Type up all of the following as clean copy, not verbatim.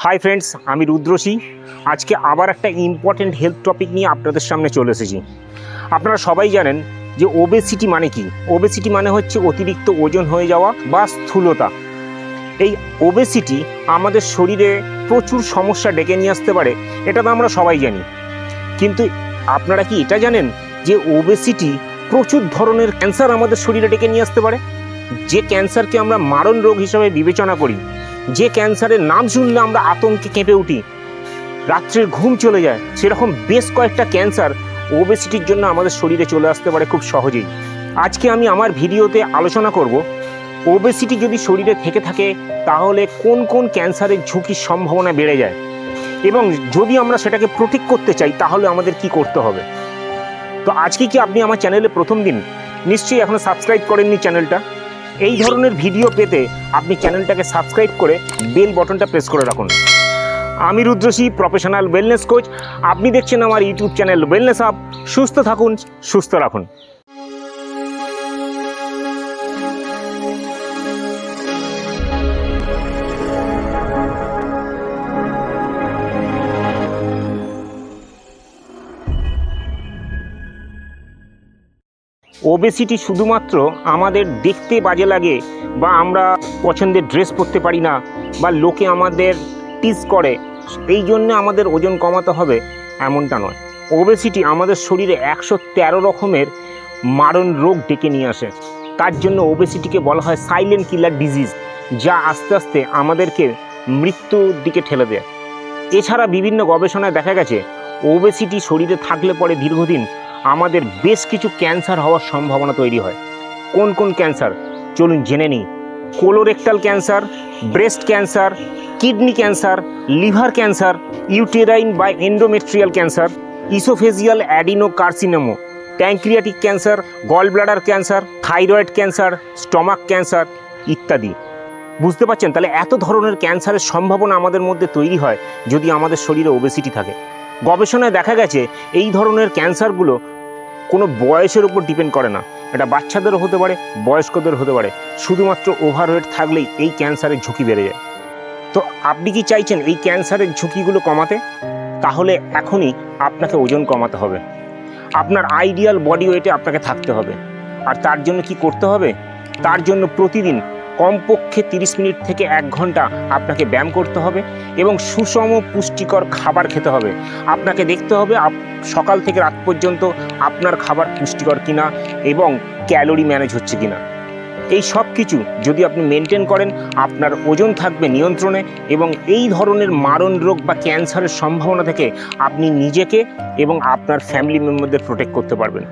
Hi friends, আমি রুদ্রসী। আজকে আবার একটা ইম্পর্টেন্ট হেলথ টপিক নিয়ে আপনাদের সামনে চলে এসেছি। আপনারা সবাই জানেন যে ওবেসিটি মানে কি। ওবেসিটি মানে হচ্ছে অতিরিক্ত ওজন হয়ে যাওয়া বা স্থূলতা। এই ওবেসিটি আমাদের শরীরে প্রচুর সমস্যা ডেকে নিয়ে আসতে পারে, এটা তো আমরা সবাই জানি। কিন্তু আপনারা কি এটা জানেন যে ওবেসিটি প্রচুর ধরনের ক্যান্সার আমাদের শরীরে ডেকে নিয়ে আসতে পারে? যে ক্যান্সারকে আমরা মারণ রোগ হিসাবে বিবেচনা করি, যে ক্যান্সারের নাম শুনলে আমরা আতঙ্কে কেঁপে উঠি, রাত্রের ঘুম চলে যায়, সেরকম বেশ কয়েকটা ক্যান্সার ওবেসিটির জন্য আমাদের শরীরে চলে আসতে পারে খুব সহজেই। আজকে আমি আমার ভিডিওতে আলোচনা করব ওবেসিটি যদি শরীরে থেকে থাকে তাহলে কোন কোন ক্যান্সারের ঝুঁকির সম্ভাবনা বেড়ে যায়, এবং যদি আমরা সেটাকে প্রোটেক্ট করতে চাই তাহলে আমাদের কি করতে হবে। তো আজকে কি আপনি আমার চ্যানেলে প্রথম দিন? নিশ্চয়ই এখনও সাবস্ক্রাইব করেননি চ্যানেলটা। এই ধরনের ভিডিও পেতে আপনি চ্যানেলটাকে সাবস্ক্রাইব করে বেল বটনটা প্রেস করে রাখুন। আমি রুদ্রসী, প্রফেশনাল ওয়েলনেস কোচ। আপনি দেখছেন আমার ইউটিউব চ্যানেল ওয়েলনেস হাব। সুস্থ থাকুন, সুস্থ রাখুন। ওবেসিটি শুধুমাত্র আমাদের দেখতে বাজে লাগে বা আমরা পছন্দের ড্রেস পরতে পারি না বা লোকে আমাদের টিজ করে এই জন্য আমাদের ওজন কমাতে হবে, এমনটা নয়। ওবেসিটি আমাদের শরীরে 113 রকমের মারণ রোগ ডেকে নিয়ে আসে। তার জন্য ওবেসিটিকে বলা হয় সাইলেন্ট কিলার ডিজিজ, যা আস্তে আস্তে আমাদেরকে মৃত্যুর দিকে ঠেলে দেয়। এছাড়া বিভিন্ন গবেষণায় দেখা গেছে ওবেসিটি শরীরে থাকলে পরে দীর্ঘদিন আমাদের বেশ কিছু ক্যান্সার হওয়ার সম্ভাবনা তৈরি হয়। কোন কোন ক্যান্সার চলুন জেনে নিই। Colorectal cancer, breast cancer, kidney cancer, liver cancer, uterine বা endometrial cancer, oesophageal adenocarcinoma, pancreatic cancer, gallbladder cancer, thyroid cancer, stomach cancer ইত্যাদি। বুঝতে পারছেন? তাহলে এত ধরনের ক্যান্সারের সম্ভাবনা আমাদের মধ্যে তৈরি হয় যদি আমাদের শরীরে ওবেসিটি থাকে। গবেষণায় দেখা গেছে এই ধরনের ক্যান্সারগুলো কোনো বয়সের উপর ডিপেন্ড করে না। এটা বাচ্চাদেরও হতে পারে, বয়স্কদের হতে পারে। শুধুমাত্র ওভারওয়েট থাকলেই এই ক্যান্সারের ঝুঁকি বেড়ে যায়। তো আপনি কি চাইছেন এই ক্যান্সারের ঝুঁকিগুলো কমাতে? তাহলে এখনই আপনাকে ওজন কমাতে হবে। আপনার আইডিয়াল বডি ওয়েটে আপনাকে থাকতে হবে। আর তার জন্য কি করতে হবে? তার জন্য প্রতিদিন কমপক্ষে 30 মিনিট থেকে 1 ঘন্টা আপনাকে ব্যায়াম করতে হবে এবং সুষম পুষ্টিকর খাবার খেতে হবে। আপনাকে দেখতে হবে সকাল থেকে রাত পর্যন্ত আপনার খাবার পুষ্টিকর কিনা এবং ক্যালোরি ম্যানেজ হচ্ছে কিনা। এই সব কিছু যদি আপনি মেনটেন করেন, আপনার ওজন থাকবে নিয়ন্ত্রণে এবং এই ধরনের মারণ রোগ বা ক্যান্সারের সম্ভাবনা থেকে আপনি নিজেকে এবং আপনার ফ্যামিলি মেম্বারদের প্রোটেক্ট করতে পারবেন।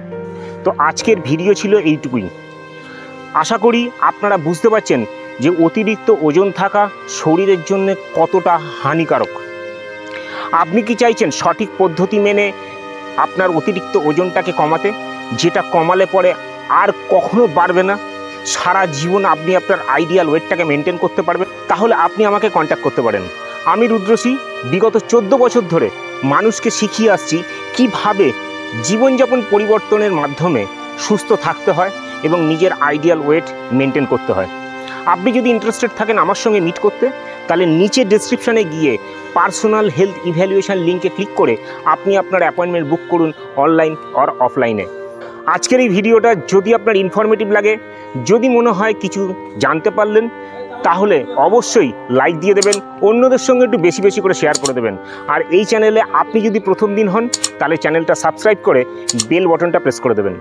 তো আজকের ভিডিও ছিল এইটুকুই। আশা করি আপনারা বুঝতে পারছেন যে অতিরিক্ত ওজন থাকা শরীরের জন্য কতটা হানিকারক। আপনি কি চাইছেন সঠিক পদ্ধতি মেনে আপনার অতিরিক্ত ওজনটাকে কমাতে, যেটা কমালে পরে আর কখনো বাড়বে না, সারা জীবন আপনি আপনার আইডিয়াল ওয়েটটাকে মেনটেন করতে পারবেন? তাহলে আপনি আমাকে কন্ট্যাক্ট করতে পারেন। আমি রুদ্রসী বিগত 14 বছর ধরে মানুষকে শিখিয়ে আসছি কিভাবে জীবনযাপন পরিবর্তনের মাধ্যমে সুস্থ থাকতে হয় এবং নিজের আইডিয়াল ওয়েট মেনটেন করতে হয়। আপনি যদি ইন্টারেস্টেড থাকেন আমার সঙ্গে মিট করতে, তাহলে নিচে ডেসক্রিপশানে গিয়ে পার্সোনাল হেলথ ইভ্যালুয়েশন লিঙ্কে ক্লিক করে আপনি আপনার অ্যাপয়েন্টমেন্ট বুক করুন, অনলাইন অর অফলাইনে। আজকের এই ভিডিওটা যদি আপনার ইনফরমেটিভ লাগে, যদি মনে হয় কিছু জানতে পারলেন, তাহলে অবশ্যই লাইক দিয়ে দেবেন, অন্যদের সঙ্গে একটু বেশি বেশি করে শেয়ার করে দেবেন। আর এই চ্যানেলে আপনি যদি প্রথম দিন হন তাহলে চ্যানেলটা সাবস্ক্রাইব করে বেল বটনটা প্রেস করে দেবেন।